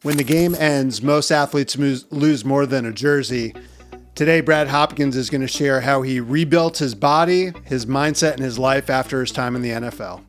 When the game ends, most athletes lose more than a jersey. Today, Brad Hopkins is going to share how he rebuilt his body, his mindset, and his life after his time in the NFL.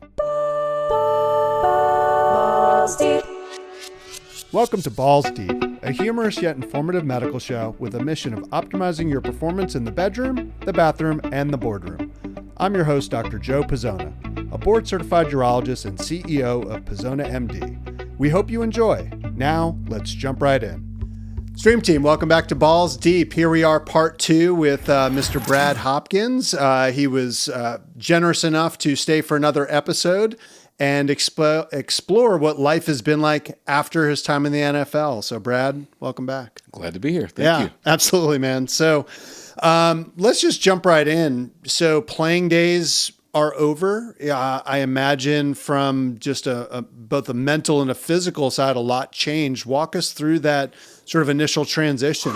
Welcome to Balls Deep, a humorous yet informative medical show with a mission of optimizing your performance in the bedroom, the bathroom, and the boardroom. I'm your host, Dr. Joe Pazona, a board-certified urologist and CEO of Pazona MD. We hope you enjoy. Now, let's jump right in. Stream team, welcome back to Balls Deep. Here we are, part 2 with Mr. Brad Hopkins. He was generous enough to stay for another episode and explore what life has been like after his time in the NFL. So, Brad, welcome back. Glad to be here. Thank you. Absolutely, man. So, let's just jump right in. So, playing days are over. I imagine from just both a mental and a physical side, a lot changed. Walk us through that sort of initial transition.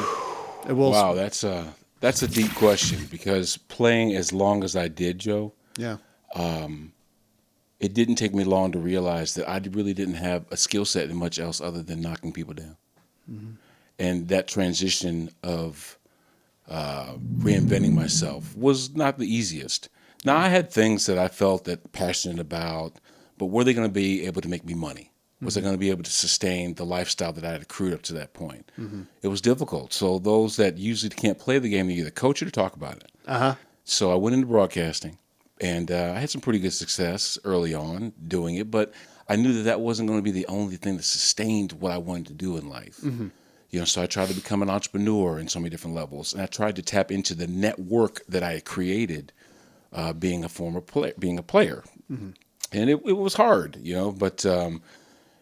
Wow, that's a deep question, because playing as long as I did, Joe, it didn't take me long to realize that I really didn't have a skill set in much else other than knocking people down. Mm-hmm. And that transition of reinventing myself was not the easiest. Now, I had things that I felt passionate about, but were they going to be able to make me money? Was I going to be able to sustain the lifestyle that I had accrued up to that point? Mm-hmm. It was difficult. So those that usually can't play the game, they either coach it or talk about it. Uh-huh. So I went into broadcasting, and I had some pretty good success early on doing it, but I knew that wasn't going to be the only thing that sustained what I wanted to do in life. Mm-hmm. So I tried to become an entrepreneur in so many different levels, and I tried to tap into the network that I had created being a former player, mm-hmm. And it was hard, but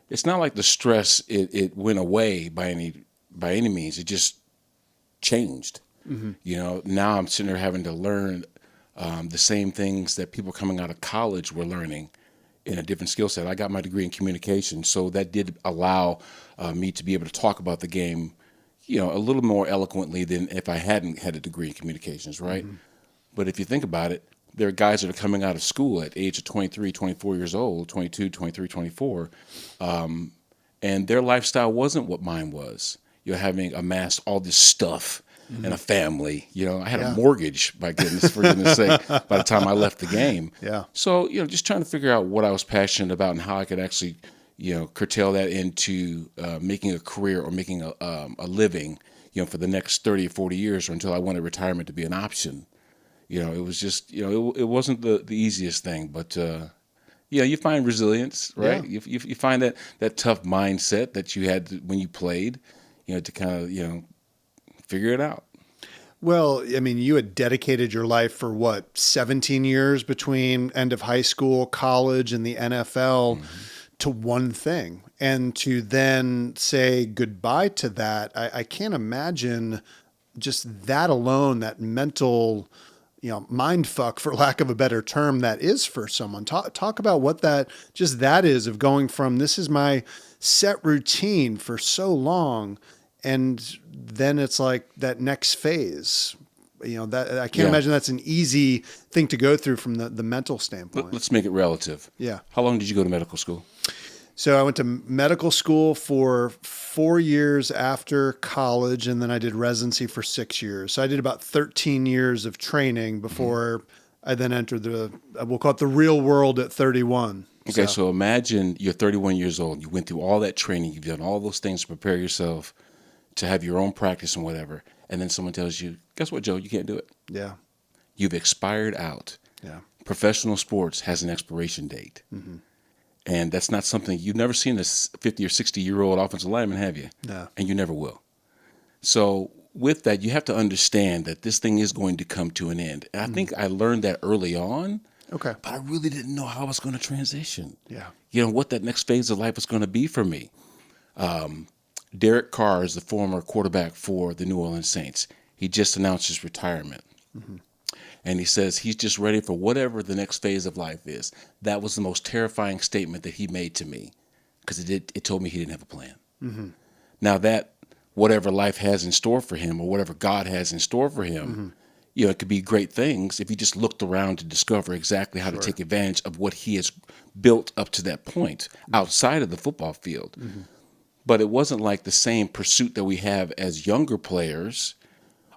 it's not like the stress it went away by any means. It just changed. Mm-hmm. Now I'm sitting there having to learn the same things that people coming out of college were learning in a different skill set. I got my degree in communication, so that did allow me to be able to talk about the game, a little more eloquently than if I hadn't had a degree in communications, right? Mm-hmm. But if you think about it, there are guys that are coming out of school at the age of 23, 24 years old, 22, 23, 24, and their lifestyle wasn't what mine was. Having amassed all this stuff and a family. I had a mortgage, for goodness sake, by the time I left the game. Yeah. So, just trying to figure out what I was passionate about and how I could actually, curtail that into making a career or making a living, for the next 30 or 40 years, or until I wanted retirement to be an option. It was just, it wasn't the easiest thing, but, you find resilience, right? Yeah. You find that tough mindset that you had when you played, to kind of, figure it out. Well, I mean, you had dedicated your life for 17 years between end of high school, college, and the NFL to one thing. And to then say goodbye to that, I can't imagine just that alone, that mental mind fuck, for lack of a better term, that is for someone. Talk about what that is, of going from this is my set routine for so long, and then it's like that next phase. That I can't imagine that's an easy thing to go through from the mental standpoint. Let's make it relative. Yeah. How long did you go to medical school? So I went to medical school for 4 years after college, and then I did residency for 6 years. So I did about 13 years of training before I then entered we'll call it the real world at 31. Okay, so imagine you're 31 years old. You went through all that training. You've done all those things to prepare yourself to have your own practice and whatever. And then someone tells you, guess what, Joe? You can't do it. Yeah. You've expired out. Yeah. Professional sports has an expiration date. Mm-hmm. And that's not something you've never seen a 50 or 60-year-old offensive lineman, have you? No. And you never will. So with that, you have to understand that this thing is going to come to an end. And I think I learned that early on. Okay. But I really didn't know how I was going to transition. Yeah. What that next phase of life was going to be for me. Derek Carr is the former quarterback for the New Orleans Saints. He just announced his retirement. Mm-hmm. And he says he's just ready for whatever the next phase of life is. That was the most terrifying statement that he made to me, because it told me he didn't have a plan. Mm-hmm. Now that whatever life has in store for him, or whatever God has in store for him, it could be great things if he just looked around to discover exactly how to take advantage of what he has built up to that point outside of the football field. Mm-hmm. but it wasn't like the same pursuit that we have as younger players.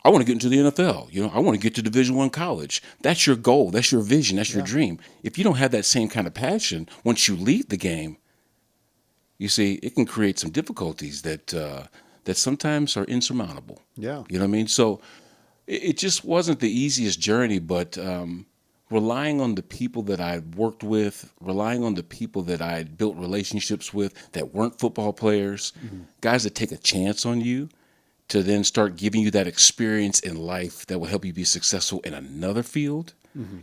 I want to get into the NFL. I want to get to Division I college. That's your goal. That's your vision. That's your dream. If you don't have that same kind of passion, once you leave the game, you see, it can create some difficulties that sometimes are insurmountable. Yeah. You know what I mean? So it just wasn't the easiest journey, but relying on the people that I worked with, relying on the people that I had built relationships with that weren't football players, guys that take a chance on you to then start giving you that experience in life that will help you be successful in another field.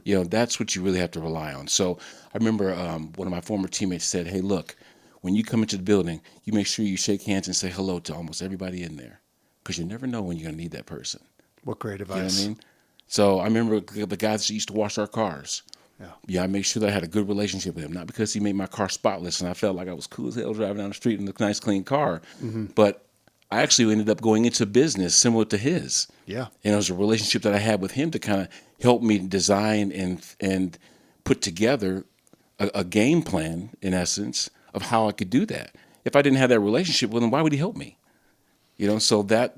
That's what you really have to rely on. So I remember one of my former teammates said, hey, look, when you come into the building, you make sure you shake hands and say hello to almost everybody in there, because you never know when you're going to need that person. What great advice. You know what I mean? So I remember the guys that used to wash our cars. I made sure that I had a good relationship with him, not because he made my car spotless and I felt like I was cool as hell driving down the street in a nice, clean car, but I actually ended up going into business similar to his. Yeah. And it was a relationship that I had with him to kind of help me design and put together a game plan, in essence, of how I could do that. If I didn't have that relationship with him, why would he help me? So that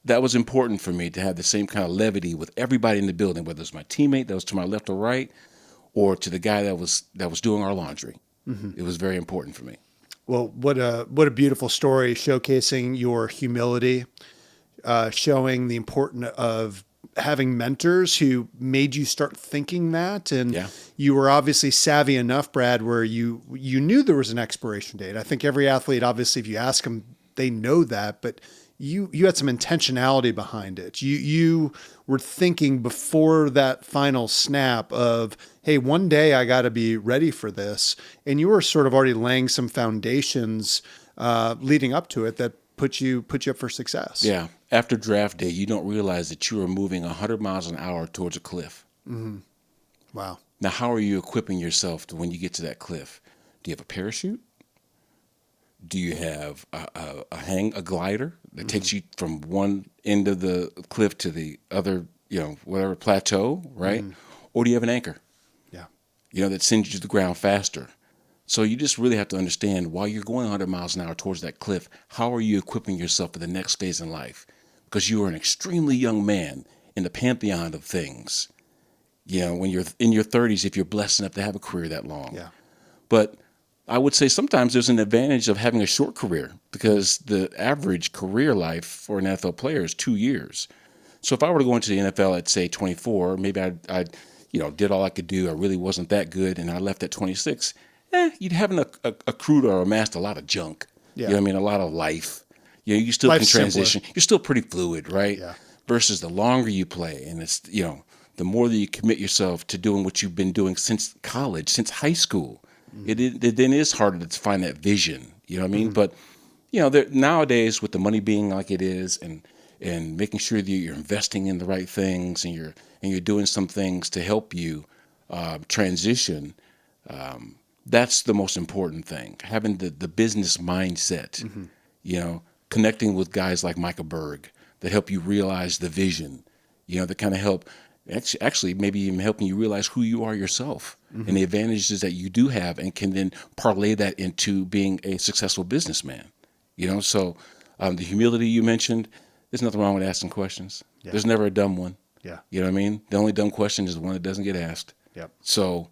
was important for me, to have the same kind of levity with everybody in the building, whether it's my teammate that was to my left or right, or to the guy that was doing our laundry. It was very important for me. Well, what a beautiful story, showcasing your humility, showing the importance of having mentors who made you start thinking that. And you were obviously savvy enough, Brad, where you knew there was an expiration date. I think every athlete, obviously, if you ask them, they know that, but you had some intentionality behind it. You were thinking before that final snap of, hey, one day I got to be ready for this. And you were sort of already laying some foundations leading up to it that put you up for success. Yeah. After draft day, you don't realize that you are moving 100 miles an hour towards a cliff. Wow. Now, how are you equipping yourself to when you get to that cliff? Do you have a parachute? Do you have a glider that takes you from one end of the cliff to the other, whatever plateau, right? Or do you have an anchor? Yeah. That sends you to the ground faster. So you just really have to understand, while you're going 100 miles an hour towards that cliff, how are you equipping yourself for the next phase in life? Because you are an extremely young man in the pantheon of things. When you're in your 30s, if you're blessed enough to have a career that long. Yeah. But I would say sometimes there's an advantage of having a short career, because the average career life for an NFL player is 2 years. So if I were to go into the NFL at, say, 24, maybe I did all I could do. I really wasn't that good, and I left at 26. You'd haven't accrued or amassed a lot of junk. Yeah. You know what I mean? A lot of life. You still Life's can transition. simpler. You're still pretty fluid, right? Yeah. Versus the longer you play, and it's, the more that you commit yourself to doing what you've been doing since college, since high school, it then is harder to find that vision. You know what I mean? But, nowadays, with the money being like it is, and making sure that you're investing in the right things, and you're doing some things to help you transition, that's the most important thing. Having the business mindset, connecting with guys like Micah Berg that help you realize the vision, that kind of help, actually maybe even helping you realize who you are yourself and the advantages that you do have, and can then parlay that into being a successful businessman. So the humility you mentioned, there's nothing wrong with asking questions. Yeah. There's never a dumb one. Yeah. You know what I mean? The only dumb question is the one that doesn't get asked. Yep. So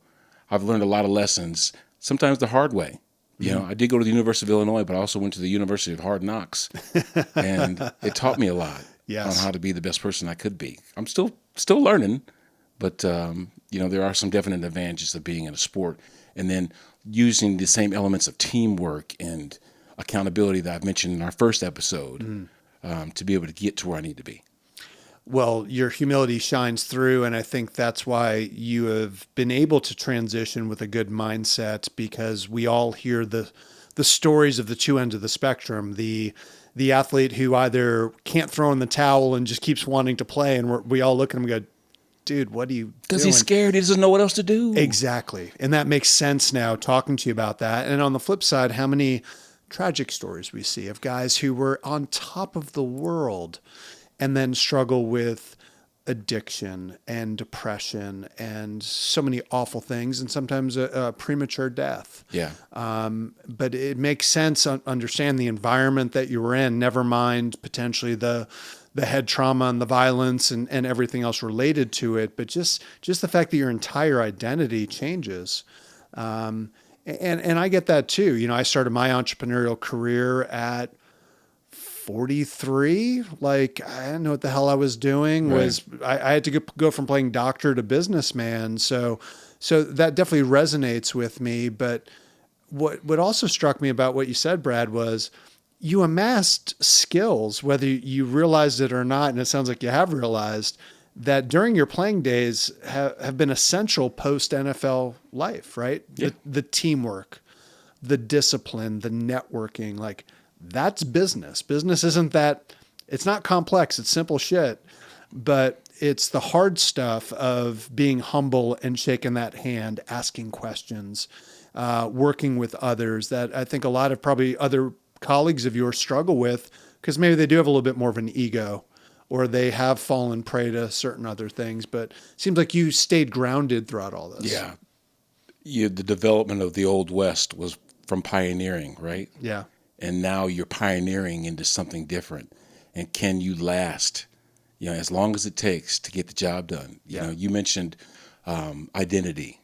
I've learned a lot of lessons, sometimes the hard way. I did go to the University of Illinois, but I also went to the University of Hard Knocks, and it taught me a lot on how to be the best person I could be. I'm still learning, but there are some definite advantages of being in a sport, and then using the same elements of teamwork and accountability that I've mentioned in our first episode to be able to get to where I need to be. Well, your humility shines through, and I think that's why you have been able to transition with a good mindset, because we all hear the stories of the two ends of the spectrum. The athlete who either can't throw in the towel and just keeps wanting to play, and we all look at him and go, dude, what are you doing? Because he's scared. He doesn't know what else to do. Exactly. And that makes sense now, talking to you about that. And on the flip side, how many tragic stories we see of guys who were on top of the world and then struggle with addiction and depression and so many awful things, and sometimes a premature death. Yeah. But it makes sense to understand the environment that you were in, never mind potentially the head trauma and the violence and everything else related to it, but just the fact that your entire identity changes. And I get that too. You know, I started my entrepreneurial career at 43. Like, I didn't know what the hell I was doing. Right. I had to go from playing doctor to businessman. So that definitely resonates with me. But what also struck me about what you said, Brad, was you amassed skills, whether you realized it or not. And it sounds like you have realized that during your playing days have been essential post NFL life, right? Yeah. The teamwork, the discipline, the networking, like that's business. Business isn't that, it's not complex. It's simple shit, but it's the hard stuff of being humble and shaking that hand, asking questions, working with others that I think a lot of probably other colleagues of yours struggle with, because maybe they do have a little bit more of an ego, or they have fallen prey to certain other things. But it seems like you stayed grounded throughout all this. Yeah. The development of the Old West was from pioneering, right? Yeah. And now you're pioneering into something different. And can you last, as long as it takes to get the job done? You mentioned identity.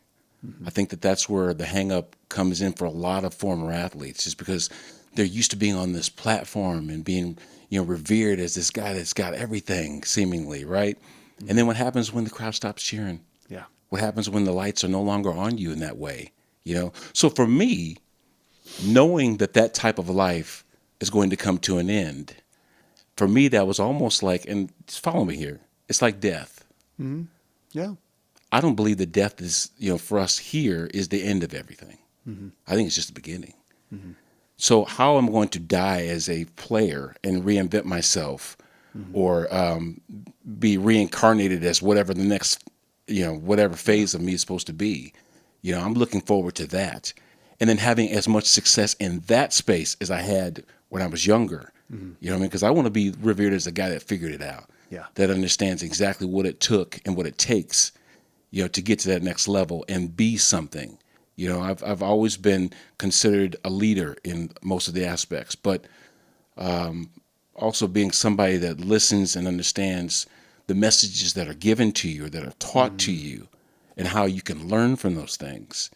Mm-hmm. I think that's where the hang up comes in for a lot of former athletes, just because they're used to being on this platform and being, revered as this guy that's got everything seemingly, right? Mm-hmm. And then what happens when the crowd stops cheering? Yeah. What happens when the lights are no longer on you in that way? So for me, knowing that type of life is going to come to an end, for me, that was almost like, and just follow me here, it's like death. Mm-hmm. Yeah. I don't believe that death is, for us here, is the end of everything. Mm-hmm. I think it's just the beginning. Mm-hmm. So how I'm going to die as a player and reinvent myself, mm-hmm. or be reincarnated as whatever the next, whatever phase of me is supposed to be, I'm looking forward to that. And then having as much success in that space as I had when I was younger. Mm-hmm. You know what I mean? Because I want to be revered as a guy that figured it out. Yeah. That understands exactly what it took and what it takes, to get to that next level and be something. I've always been considered a leader in most of the aspects, but also being somebody that listens and understands the messages that are given to you or that are taught mm-hmm. to you, and how you can learn from those things.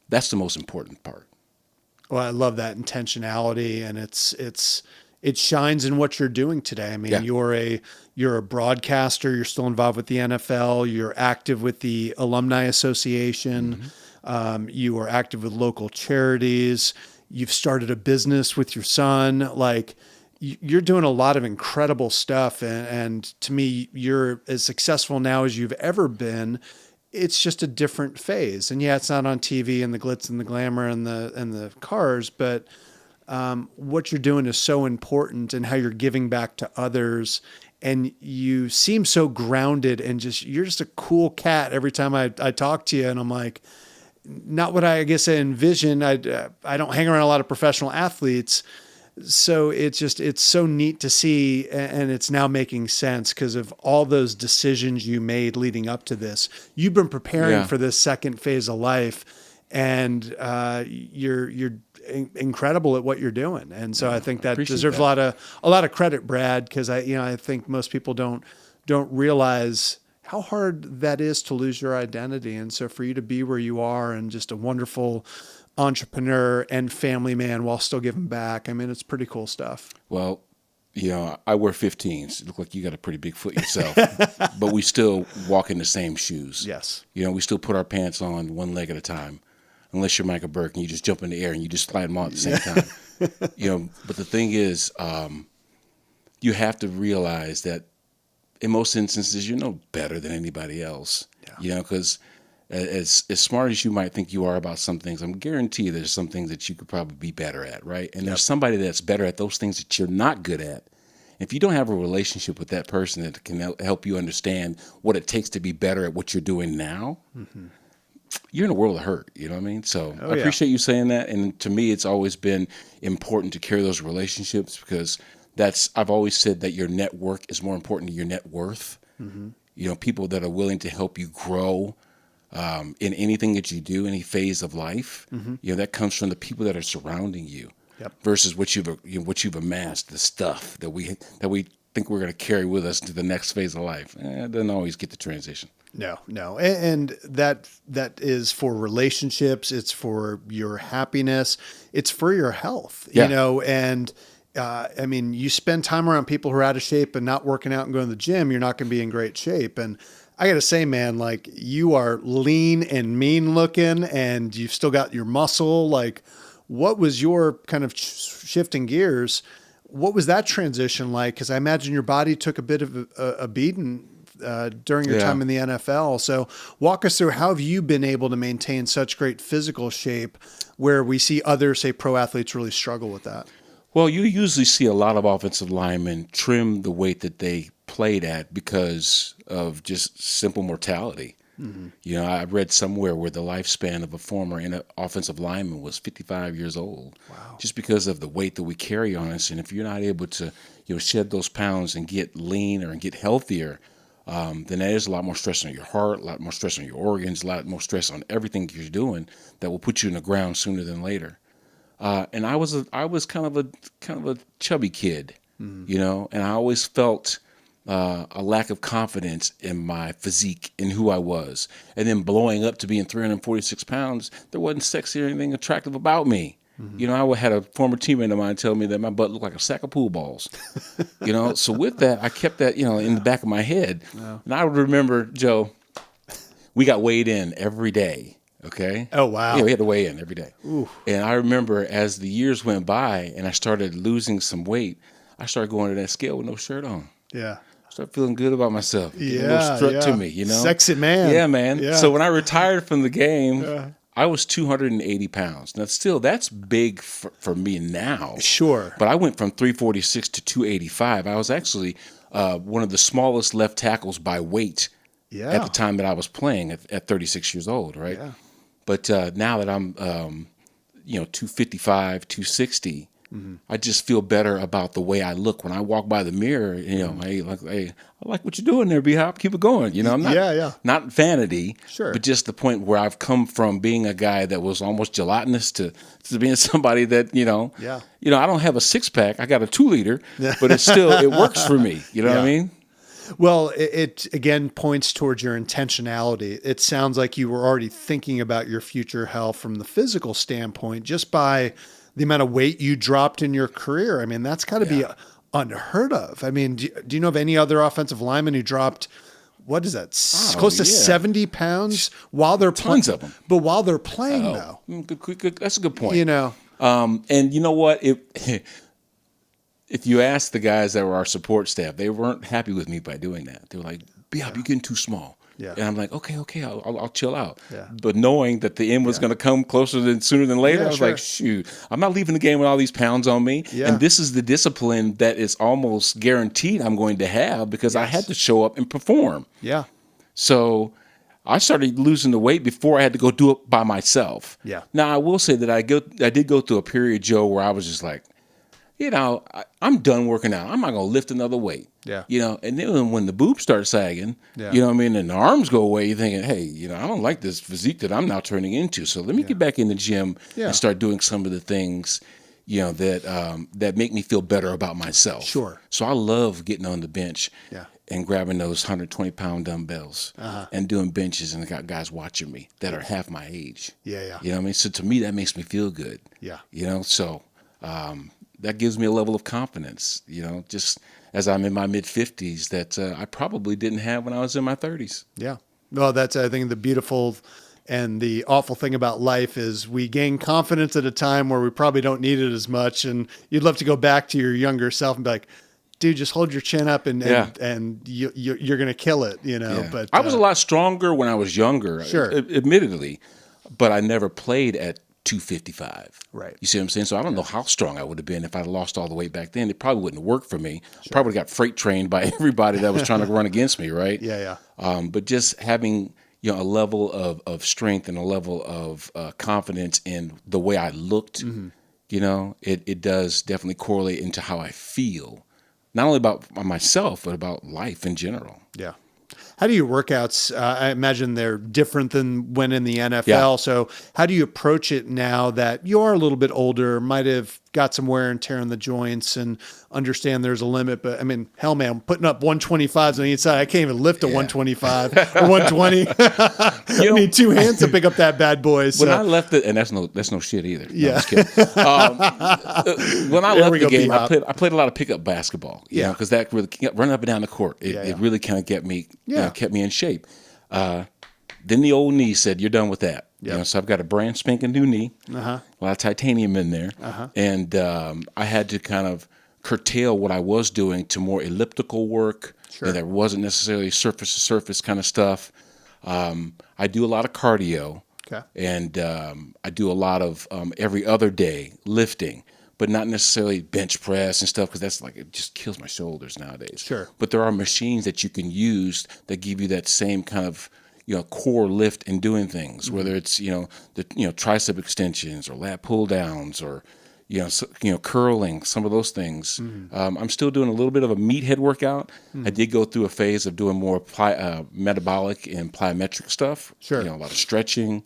That's the most important part. Well, I love that intentionality, and it shines in what you're doing today. I mean, yeah. You're a broadcaster. You're still involved with the NFL. You're active with the Alumni Association. Mm-hmm. You are active with local charities. You've started a business with your son. Like, you're doing a lot of incredible stuff. And to me, you're as successful now as you've ever been. It's just a different phase. And yeah, it's not on TV and the glitz and the glamour and the cars, but what you're doing is so important, and how you're giving back to others. And you seem so grounded, and you're just a cool cat every time I talk to you. And I'm like, not what I guess I envision. I don't hang around a lot of professional athletes. So it's so neat to see, and it's now making sense because of all those decisions you made leading up to this. You've been preparing for this second phase of life, and you're incredible at what you're doing. And so I think that deserves a lot of credit, Brad, because I think most people don't realize how hard that is to lose your identity. And so for you to be where you are, and just a wonderful entrepreneur and family man while still giving back, I mean, it's pretty cool stuff. Well, I wear 15s. You look like you got a pretty big foot yourself, but we still walk in the same shoes. Yes. We still put our pants on one leg at a time, unless you're Michael Burke and you just jump in the air and you just slide them on at the same time. But the thing is, you have to realize that in most instances, you're no better than anybody else. Yeah. Because as smart as you might think you are about some things, I'm guarantee there's some things that you could probably be better at, right? And there's somebody that's better at those things that you're not good at. If you don't have a relationship with that person that can help you understand what it takes to be better at what you're doing now, mm-hmm. you're in a world of hurt, you know what I mean? So I appreciate you saying that. And to me, it's always been important to carry those relationships, because I've always said that your network is more important than your net worth. You know, people that are willing to help you grow in anything that you do, any phase of life. You know, that comes from the people that are surrounding you. Yep. Versus what you've amassed, the stuff that we think we're going to carry with us to the next phase of life. It doesn't always get the transition. No. And that is for relationships. It's for your happiness. It's for your health, Yeah. you know, and I mean, you spend time around people who are out of shape and not working out and going to the gym, you're not going to be in great shape. And I got to say, man, like you are lean and mean looking and you've still got your muscle. Like, what was your kind of shifting gears? What was that transition like? Because I imagine your body took a bit of a beating during your time in the NFL. So walk us through, how have you been able to maintain such great physical shape where we see other, say, pro athletes really struggle with that? Well, you usually see a lot of offensive linemen trim the weight that they played at because of just simple mortality. You know, I read somewhere where the lifespan of a former offensive lineman was 55 years old. Wow. Just because of the weight that we carry on us. And if you're not able to, you know, shed those pounds and get leaner and get healthier, then there's a lot more stress on your heart, a lot more stress on your organs, a lot more stress on everything you're doing that will put you in the ground sooner than later. And I was kind of a chubby kid, you know, and I always felt a lack of confidence in my physique, in who I was. And then blowing up to being 346 pounds, there wasn't sexy or anything attractive about me. You know, I had a former teammate of mine tell me that my butt looked like a sack of pool balls. You know, so with that, I kept that, you know, in the back of my head. And I would remember, Joe, we got weighed in every day. Okay. Oh, wow. Yeah, we had to weigh in every day. Ooh. And I remember as the years went by and I started losing some weight, I started going to that scale with no shirt on. Yeah. I started feeling good about myself. Yeah. A little strut to me, you know? Sexy man. Yeah, man. Yeah. So when I retired from the game, I was 280 pounds. Now, still, that's big for me now. Sure. But I went from 346 to 285. I was actually one of the smallest left tackles by weight at the time that I was playing at 36 years old, right? Yeah. But now that I'm, 255, 260, I just feel better about the way I look when I walk by the mirror. You know, hey, I like what you're doing there, B-Hop. Keep it going. You know, I'm not not vanity, Sure. but just the point where I've come from being a guy that was almost gelatinous to being somebody that I don't have a 6-pack. I got a 2-liter, but it works for me. You know what I mean? Well, it again points towards your intentionality. It sounds like you were already thinking about your future health from the physical standpoint, just by the amount of weight you dropped in your career. I mean, that's got to be unheard of. I mean, do you know of any other offensive lineman who dropped, what is that, close to 70 pounds while they're playing? Tons of them. But while they're playing, though. Good, that's a good point. You know. And you know what? If you ask the guys that were our support staff, they weren't happy with me by doing that. They were like, "B-Hop, you're getting too small." Yeah. And I'm like, okay, I'll chill out. Yeah. But knowing that the end was going to come sooner than later, I was like, shoot, I'm not leaving the game with all these pounds on me. Yeah. And this is the discipline that is almost guaranteed I'm going to have because I had to show up and perform. Yeah. So I started losing the weight before I had to go do it by myself. Yeah. Now, I will say that I did go through a period, Joe, where I was just like, I'm done working out. I'm not going to lift another weight. Yeah. And then when the boobs start sagging, and the arms go away, you're thinking, hey, I don't like this physique that I'm now turning into. So let me get back in the gym and start doing some of the things, that make me feel better about myself. Sure. So I love getting on the bench Yeah. and grabbing those 120-pound dumbbells and doing benches, and I got guys watching me that are half my age. Yeah. You know what I mean? So to me, that makes me feel good. Yeah. So that gives me a level of confidence, just as I'm in my mid-50s that I probably didn't have when I was in my 30s. Yeah. Well, that's, I think, the beautiful and the awful thing about life is we gain confidence at a time where we probably don't need it as much. And you'd love to go back to your younger self and be like, dude, just hold your chin up and you're going to kill it, Yeah. But I was a lot stronger when I was younger, admittedly, but I never played at 255. Right. You see what I'm saying? So I don't know how strong I would have been if I'd lost all the weight back then. It probably wouldn't have worked for me. Sure. Probably got freight trained by everybody that was trying to run against me, right? Yeah. But just having a level of strength and a level of confidence in the way I looked, it does definitely correlate into how I feel, not only about myself but about life in general. Yeah. How do your workouts? I imagine they're different than when in the NFL. Yeah. So how do you approach it now that you are a little bit older, might have got some wear and tear on the joints, and understand there's a limit? But I mean, hell, man, I'm putting up 125s on the inside. I can't even lift a 125 or 120. I need two hands to pick up that bad boy. So. When I left it, and that's no shit either. No, Yeah. I'm just kidding. When I left the game, I played a lot of pickup basketball. Because that really running up and down the court, it really kind of kept me in shape. Then the old knee said, "You're done with that." So I've got a brand spanking new knee, a lot of titanium in there, and I had to kind of curtail what I was doing to more elliptical work. Sure. That wasn't necessarily surface to surface kind of stuff. I do a lot of cardio, and I do a lot of every other day lifting, but not necessarily bench press and stuff, because that's like, it just kills my shoulders nowadays. Sure. But there are machines that you can use that give you that same kind of core lift in doing things, whether it's the tricep extensions or lat pull downs or curling, some of those things. I'm still doing a little bit of a meathead workout. I did go through a phase of doing more metabolic and plyometric stuff. Sure. A lot of stretching,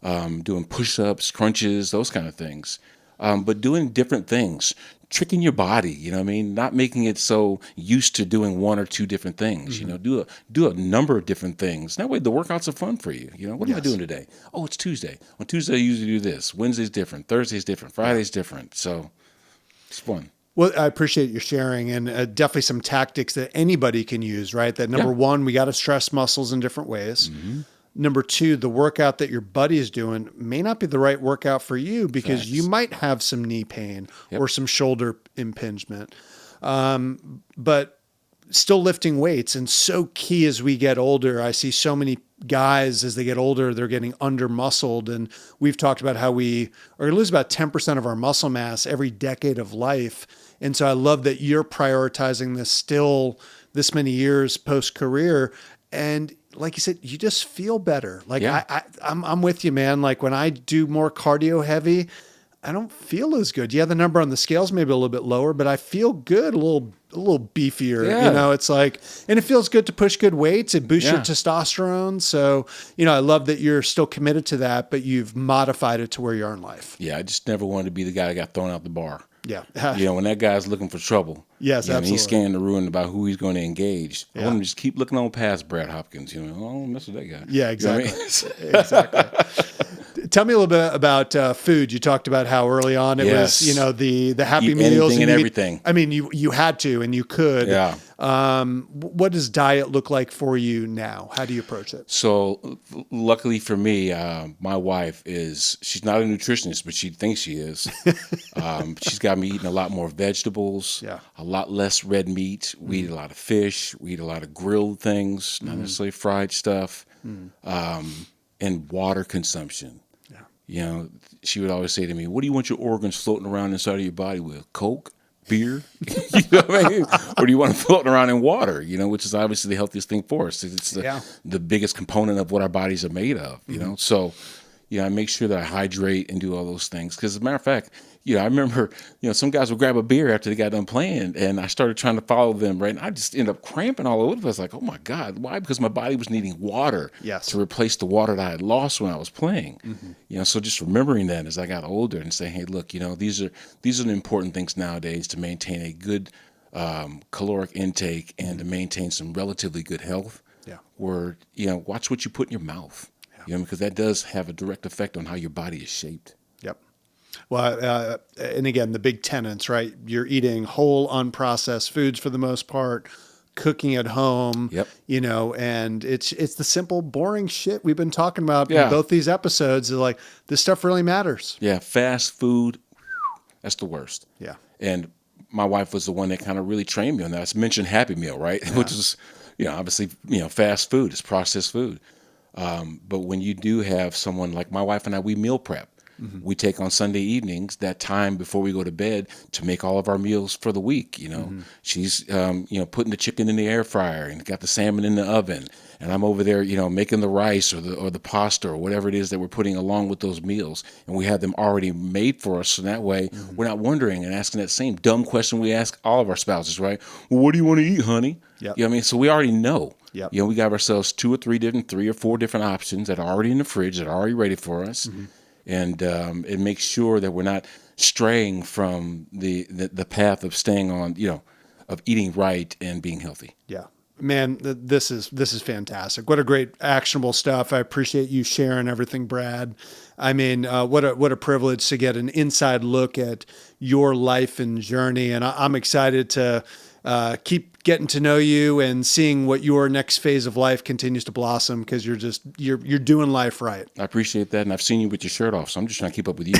doing push-ups, crunches, those kind of things. But doing different things, tricking your body, not making it so used to doing one or two different things. Do a number of different things. That way the workouts are fun for you. What am I doing today? Oh, it's Tuesday. On Tuesday I usually do this. Wednesday's different. Thursday's different. Friday's different. So it's fun. Well, I appreciate you sharing, and definitely some tactics that anybody can use, right? That number one, we got to stress muscles in different ways. Number two, the workout that your buddy is doing may not be the right workout for you, because you might have some knee pain or some shoulder impingement. But still lifting weights, and so key as we get older. I see so many guys as they get older, they're getting under muscled. And we've talked about how we are going to lose about 10% of our muscle mass every decade of life. And so I love that you're prioritizing this still this many years post-career. And like you said, you just feel better. Like I'm with you, man. Like when I do more cardio heavy, I don't feel as good. Yeah, the number on the scale's maybe a little bit lower, but I feel good, a little beefier. It's like, and it feels good to push good weights. It boosts your testosterone. So, I love that you're still committed to that, but you've modified it to where you are in life. Yeah, I just never wanted to be the guy that got thrown out the bar. Yeah. When that guy's looking for trouble. Yes, absolutely. He's scanning the ruin about who he's going to engage. I want him to just keep looking on past Brad Hopkins. I don't mess with that guy. Yeah, exactly. Exactly. Tell me a little bit about food. You talked about how early on it was, the Happy Meals and everything. I mean, you had to, and you could. Yeah. What does diet look like for you now? How do you approach it? So luckily for me, my wife she's not a nutritionist, but she thinks she is. She's got me eating a lot more vegetables, a lot less red meat. We eat a lot of fish. We eat a lot of grilled things, not necessarily fried stuff, and water consumption. She would always say to me, "What do you want your organs floating around inside of your body with? Coke? Beer?" You know what I mean? Or do you want them floating around in water, which is obviously the healthiest thing for us. It's the biggest component of what our bodies are made of, So, I make sure that I hydrate and do all those things. Because as a matter of fact, I remember, some guys would grab a beer after they got done playing, and I started trying to follow them, right? And I just ended up cramping all over the place. Like, oh my God, why? Because my body was needing water to replace the water that I had lost when I was playing. So just remembering that as I got older and saying, hey, look, these are the important things nowadays to maintain a good caloric intake and to maintain some relatively good health. Where, watch what you put in your mouth, because that does have a direct effect on how your body is shaped. Well, and again, the big tenets, right? You're eating whole, unprocessed foods for the most part, cooking at home, and it's the simple, boring shit we've been talking about in both these episodes. Is like, this stuff really matters. Yeah, fast food, that's the worst. Yeah. And my wife was the one that kind of really trained me on that. I mentioned Happy Meal, right? Yeah. Which is, obviously, fast food, it's processed food. But when you do have someone like my wife and I, we meal prep. We take on Sunday evenings that time before we go to bed to make all of our meals for the week. She's putting the chicken in the air fryer and got the salmon in the oven, and I'm over there making the rice or the pasta or whatever it is that we're putting along with those meals, and we have them already made for us. So that way we're not wondering and asking that same dumb question we ask all of our spouses, right? Well, what do you want to eat, honey? Yep. So we already know. Yep. We got ourselves three or four different options that are already in the fridge, that are already ready for us. Mm-hmm. And it makes sure that we're not straying from the path of staying on, of eating right and being healthy. Yeah. Man, this is fantastic. What a great actionable stuff. I appreciate you sharing everything, Brad. I mean, what a privilege to get an inside look at your life and journey. And I'm excited to keep getting to know you and seeing what your next phase of life continues to blossom, because you're doing life right. I appreciate that. And I've seen you with your shirt off, so I'm just trying to keep up with you.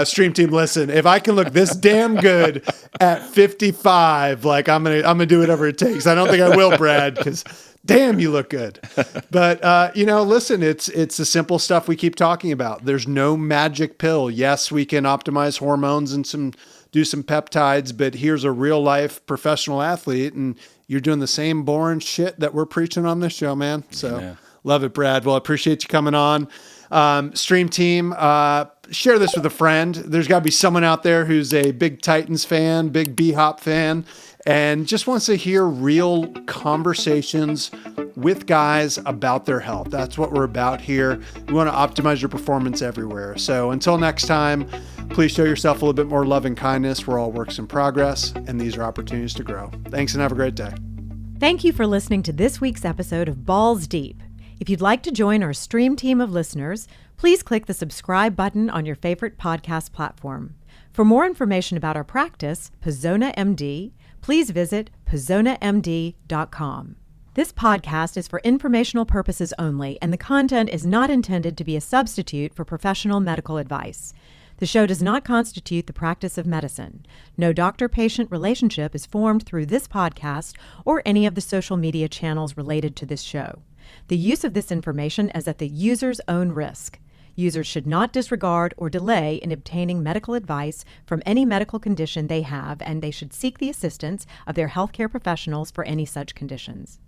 Stream team, listen, if I can look this damn good at 55, like I'm gonna do whatever it takes. I don't think I will, Brad, because damn, you look good. But listen, it's the simple stuff we keep talking about. There's no magic pill. Yes, we can optimize hormones and do some peptides, but here's a real life professional athlete, and you're doing the same boring shit that we're preaching on this show, man. So Love it, Brad. Well, I appreciate you coming on. Stream team, share this with a friend. There's got to be someone out there who's a big Titans fan, big B-Hop fan, and just wants to hear real conversations with guys about their health. That's what we're about here. We want to optimize your performance everywhere. So until next time, please show yourself a little bit more love and kindness. We're all works in progress, and these are opportunities to grow. Thanks, and have a great day. Thank you for listening to this week's episode of Balls Deep. If you'd like to join our stream team of listeners, please click the subscribe button on your favorite podcast platform. For more information about our practice, Pazona MD, please visit pazonamd.com. This podcast is for informational purposes only, and the content is not intended to be a substitute for professional medical advice. The show does not constitute the practice of medicine. No doctor-patient relationship is formed through this podcast or any of the social media channels related to this show. The use of this information is at the user's own risk. Users should not disregard or delay in obtaining medical advice from any medical condition they have, and they should seek the assistance of their healthcare professionals for any such conditions.